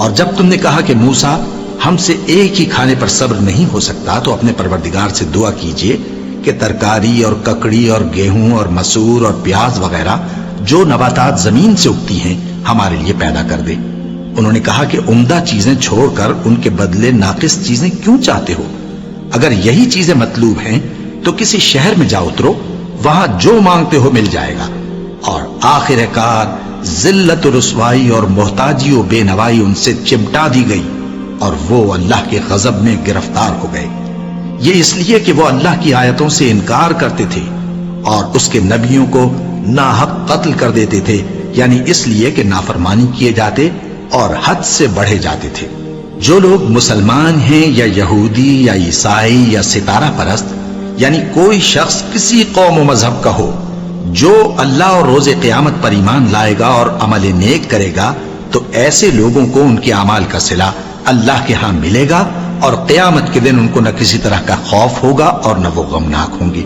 اور جب تم نے کہا کہ موسیٰ ہم سے ایک ہی کھانے پر صبر نہیں ہو سکتا تو اپنے پروردگار سے دعا کیجئے کہ ترکاری اور ککڑی اور گیہوں اور مسور اور پیاز وغیرہ جو نباتات زمین سے اگتی ہیں ہمارے لیے پیدا کر دے۔ انہوں نے کہا کہ عمدہ چیزیں چھوڑ کر ان کے بدلے ناقص چیزیں کیوں چاہتے ہو؟ اگر یہی چیزیں مطلوب ہیں تو کسی شہر میں جا اترو، وہاں جو مانگتے ہو مل جائے گا۔ اور آخر کار ذلت و رسوائی اور محتاجی و بے نوائی ان سے چمٹا دی گئی اور وہ اللہ کے غضب میں گرفتار ہو گئے۔ یہ اس لیے کہ وہ اللہ کی آیتوں سے انکار کرتے تھے اور اس کے نبیوں کو ناحق قتل کر دیتے تھے، یعنی اس لیے کہ نافرمانی کیے جاتے اور حد سے بڑھے جاتے تھے۔ جو لوگ مسلمان ہیں یا یہودی یا عیسائی یا ستارہ پرست، یعنی کوئی شخص کسی قوم و مذہب کا ہو، جو اللہ اور روز قیامت پر ایمان لائے گا اور عمل نیک کرے گا تو ایسے لوگوں کو ان کے اعمال کا صلہ اللہ کے ہاں ملے گا اور قیامت کے دن ان کو نہ کسی طرح کا خوف ہوگا اور نہ وہ غمناک ہوں گے۔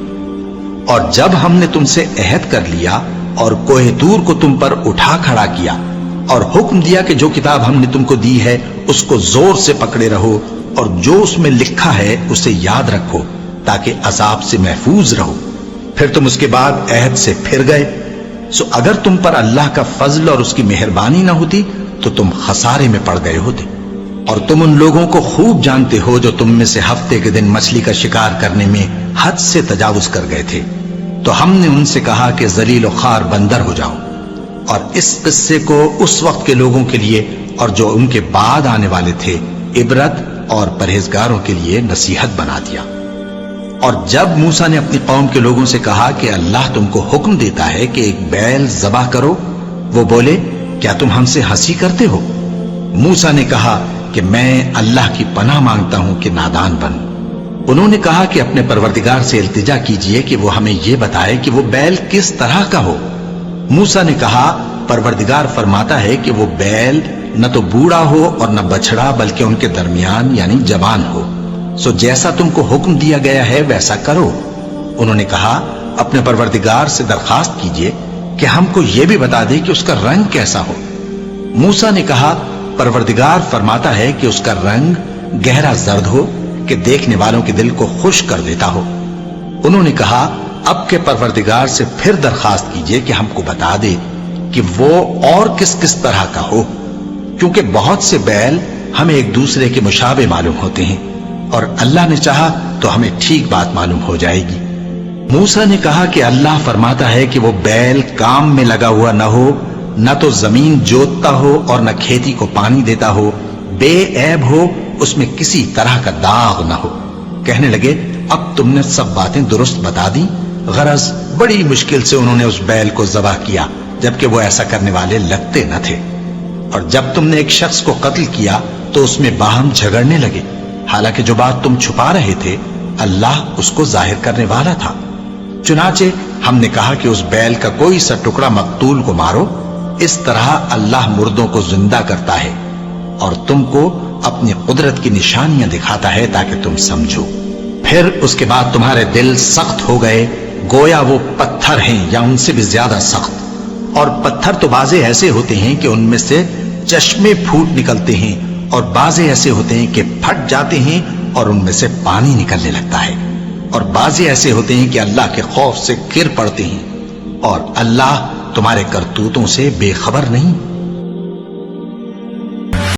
اور جب ہم نے تم سے عہد کر لیا اور کوہ طور کو تم پر اٹھا کھڑا کیا اور حکم دیا کہ جو کتاب ہم نے تم کو دی ہے اس کو زور سے پکڑے رہو اور جو اس میں لکھا ہے اسے یاد رکھو تاکہ عذاب سے محفوظ رہو، پھر تم اس کے بعد عہد سے پھر گئے، سو اگر تم پر اللہ کا فضل اور اس کی مہربانی نہ ہوتی تو تم خسارے میں پڑ گئے ہوتے۔ اور تم ان لوگوں کو خوب جانتے ہو جو تم میں سے ہفتے کے دن مچھلی کا شکار کرنے میں حد سے تجاوز کر گئے تھے، تو ہم نے ان سے کہا کہ ذلیل و خوار بندر ہو جاؤ، اور اس قصے کو اس وقت کے لوگوں کے لیے اور جو ان کے بعد آنے والے تھے عبرت اور پرہیزگاروں کے لیے نصیحت بنا دیا۔ اور جب موسیٰ نے اپنی قوم کے لوگوں سے کہا کہ اللہ تم کو حکم دیتا ہے کہ ایک بیل ذبح کرو، وہ بولے کیا تم ہم سے ہنسی کرتے ہو؟ موسیٰ نے کہا کہ میں اللہ کی پناہ مانگتا ہوں کہ نادان بنوں۔ انہوں نے کہا کہ اپنے پروردگار سے التجا کیجئے کہ وہ ہمیں یہ بتائے کہ وہ بیل کس طرح کا ہو۔ موسیٰ نے کہا پروردگار فرماتا ہے کہ وہ بیل نہ تو بوڑھا ہو اور نہ بچڑا بلکہ ان کے درمیان یعنی جوان ہو، سو جیسا تم کو حکم دیا گیا ہے ویسا کرو۔ انہوں نے کہا اپنے پروردگار سے درخواست کیجئے کہ ہم کو یہ بھی بتا دے کہ اس کا رنگ کیسا ہو۔ موسیٰ نے کہا پروردگار فرماتا ہے کہ اس کا رنگ گہرا زرد ہو کہ دیکھنے والوں کے دل کو خوش کر دیتا ہو۔ انہوں نے کہا اب کے پروردگار سے پھر درخواست کیجئے کہ ہم کو بتا دے کہ وہ اور کس کس طرح کا ہو، کیونکہ بہت سے بیل ہمیں ایک دوسرے کے مشابہ معلوم ہوتے ہیں، اور اللہ نے چاہا تو ہمیں ٹھیک بات معلوم ہو جائے گی۔ موسیٰ نے کہا کہ اللہ فرماتا ہے کہ وہ بیل کام میں لگا ہوا نہ ہو، نہ تو زمین جوتتا ہو اور نہ کھیتی کو پانی دیتا ہو، بے عیب ہو، اس میں کسی طرح کا داغ نہ ہو۔ کہنے لگے اب تم نے سب باتیں درست بتا دی۔ غرض بڑی مشکل سے انہوں نے اس بیل کو ذبح کیا، جبکہ وہ ایسا کرنے والے لگتے نہ تھے۔ اور جب تم نے ایک شخص کو قتل کیا تو اس میں باہم جھگڑنے لگے، حالانکہ جو بات تم چھپا رہے تھے اللہ اس کو ظاہر کرنے والا تھا۔ چنانچہ ہم نے کہا کہ اس بیل کا کوئی سا ٹکڑا مقتول کو مارو، اس طرح اللہ مردوں کو زندہ کرتا ہے اور تم کو اپنی قدرت کی نشانیاں دکھاتا ہے تاکہ تم سمجھو۔ پھر اس کے بعد تمہارے دل سخت ہو گئے گویا وہ پتھر ہیں یا ان سے بھی زیادہ سخت، اور پتھر تو بعضے ایسے ہوتے ہیں کہ ان میں سے چشمے پھوٹ نکلتے ہیں، اور بعضے ایسے ہوتے ہیں کہ پھٹ جاتے ہیں اور ان میں سے پانی نکلنے لگتا ہے، اور بعضے ایسے ہوتے ہیں کہ اللہ کے خوف سے گر پڑتے ہیں، اور اللہ تمہارے کرتوتوں سے بے خبر نہیں۔